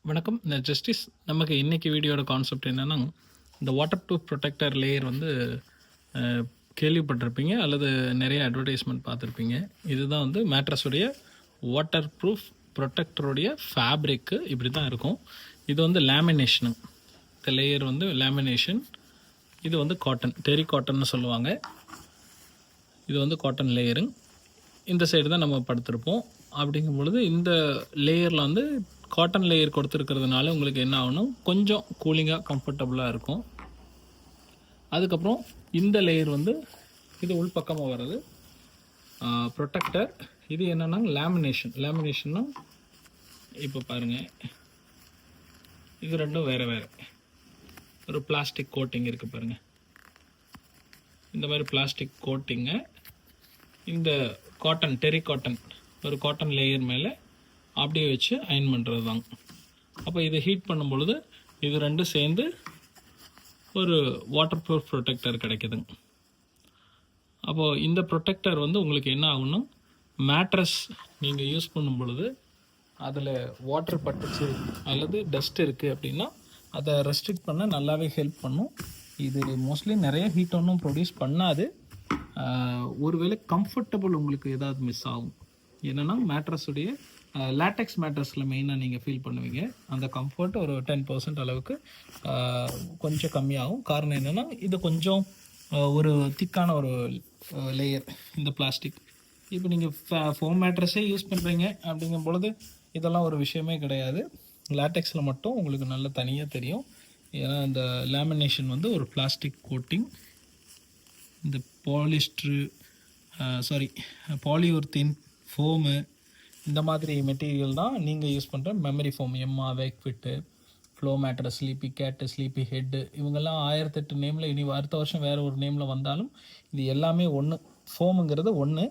வணக்கம். நான் ஜஸ்டிஸ். நமக்கு இன்றைக்கி வீடியோட கான்செப்ட் என்னென்னா, இந்த வாட்டர் ப்ரூஃப் ப்ரொடெக்டர் லேயர் வந்து கேள்விப்பட்டிருப்பீங்க அல்லது நிறைய அட்வர்டைஸ்மெண்ட் பார்த்துருப்பீங்க. இதுதான் வந்து மேட்ரஸுடைய வாட்டர் ப்ரூஃப் ப்ரொடெக்டருடைய ஃபேப்ரிக்கு இப்படி தான் இருக்கும். இது வந்து லேமினேஷனு. இந்த லேயர் வந்து லேமினேஷன். இது வந்து காட்டன், டெரி காட்டன்னு சொல்லுவாங்க. இது வந்து காட்டன் லேயருங்க. இந்த சைடு தான் நம்ம படுத்திருப்போம். அப்படிங்கும் பொழுது இந்த லேயரில் வந்து காட்டன் லேயர் கொடுத்துருக்கிறதுனால உங்களுக்கு என்ன ஆகணும், கொஞ்சம் கூலிங்காக கம்ஃபர்டபுளாக இருக்கும். அதுக்கப்புறம் இந்த லேயர் வந்து இது உள்பக்கமாக வர்றது ப்ரொடெக்டர். இது என்னென்னா லேமினேஷன்னா இப்போ பாருங்கள், இது ரெண்டும் வேறு வேறு. ஒரு பிளாஸ்டிக் கோட்டிங் இருக்குது பாருங்கள். இந்த மாதிரி பிளாஸ்டிக் கோட்டிங்கை இந்த காட்டன், டெரி காட்டன், ஒரு காட்டன் லேயர் மேலே அப்படியே வச்சு அயன் பண்ணுறது தாங்க. அப்போ இதை ஹீட் பண்ணும் பொழுது இது ரெண்டும் சேர்ந்து ஒரு வாட்டர் ப்ரூஃப் ப்ரொடெக்டர் கிடைக்குதுங்க. அப்போது இந்த ப்ரொடெக்டர் வந்து உங்களுக்கு என்ன ஆகும்னா, மேட்ரஸ் நீங்கள் யூஸ் பண்ணும் பொழுது அதில் வாட்டர் பட்டுச்சு அல்லது டஸ்ட் இருக்குது அப்படின்னா அதை ரெஸ்ட்ரிக்ட் பண்ண நல்லாவே ஹெல்ப் பண்ணும். இது மோஸ்ட்லி நிறைய ஹீட் ஒன்றும் ப்ரொடியூஸ் பண்ணாது. ஒருவேளை கம்ஃபர்டபுள் உங்களுக்கு ஏதாவது மிஸ் ஆகும். என்னென்னா மேட்ரஸுடைய லேட்டெக்ஸ் மேட்ரஸில் மெயினாக நீங்கள் ஃபீல் பண்ணுவீங்க. அந்த கம்ஃபர்ட் ஒரு 10% அளவுக்கு கொஞ்சம் கம்மியாகும். காரணம் என்னென்னா, இது கொஞ்சம் ஒரு திக்கான ஒரு லேயர் இந்த பிளாஸ்டிக். இப்போ நீங்கள் ஃபோம் மேட்ரஸே யூஸ் பண்ணுறீங்க அப்படிங்கும் பொழுது இதெல்லாம் ஒரு விஷயமே கிடையாது. லேட்டெக்ஸில் மட்டும் உங்களுக்கு நல்ல தனியாக தெரியும். ஏன்னா இந்த லேமினேஷன் வந்து ஒரு பிளாஸ்டிக் கோட்டிங். இந்த பாலியூர்தீன் ஃபோமு, இந்த மாதிரி மெட்டீரியல் தான் நீங்கள் யூஸ் பண்ணுற மெமரி ஃபோம். எம்மா, வேக்ஃபிட்டு, ஃப்ளோ மேட்ரஸ், ஸ்லீப்பி கேட்டு, ஸ்லீப்பி ஹெட்டு, இவங்கெல்லாம் 1008 நேமில் இனி அடுத்த வருஷம் வேறு ஒரு நேமில் வந்தாலும் இது எல்லாமே ஒன்று. ஃபோமுங்கிறது ஒன்று.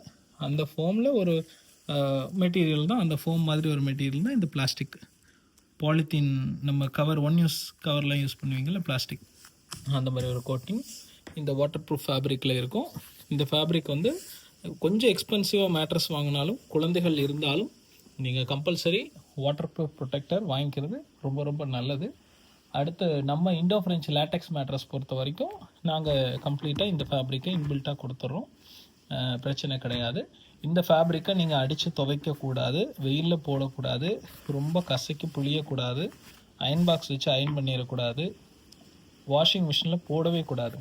அந்த ஃபோமில் ஒரு மெட்டீரியல் தான், அந்த ஃபோம் மாதிரி ஒரு மெட்டீரியல் தான் இந்த பிளாஸ்டிக். பாலித்தீன், நம்ம கவர், ஒன் யூஸ் கவர்லாம் யூஸ் பண்ணுவீங்கள்ல பிளாஸ்டிக், அந்த மாதிரி ஒரு கோட்டிங் இந்த வாட்டர் ப்ரூஃப் ஃபேப்ரிக்கில் இருக்கும். இந்த ஃபேப்ரிக் வந்து கொஞ்சம் எக்ஸ்பென்சிவாக மேட்ரஸ் வாங்கினாலும், குழந்தைகள் இருந்தாலும் நீங்கள் கம்பல்சரி வாட்டர் ப்ரூஃப் ப்ரொடெக்டர் வாங்கிக்கிறது ரொம்ப ரொம்ப நல்லது. அடுத்து நம்ம இண்டோ ஃப்ரெஞ்ச் லேட்டெக்ஸ் மேட்ரஸ் பொறுத்த வரைக்கும் நாங்கள் கம்ப்ளீட்டாக இந்த ஃபேப்ரிக்கை இன்பில்ட்டாக கொடுத்துட்றோம். பிரச்சனை கிடையாது. இந்த ஃபேப்ரிக்கை நீங்கள் அடித்து துவைக்கக்கூடாது, வெயிலில் போடக்கூடாது, ரொம்ப கசக்கி புளியக்கூடாது, அயன் பாக்ஸ் வச்சு அயன் பண்ணிடக்கூடாது, வாஷிங் மிஷினில் போடவே கூடாது.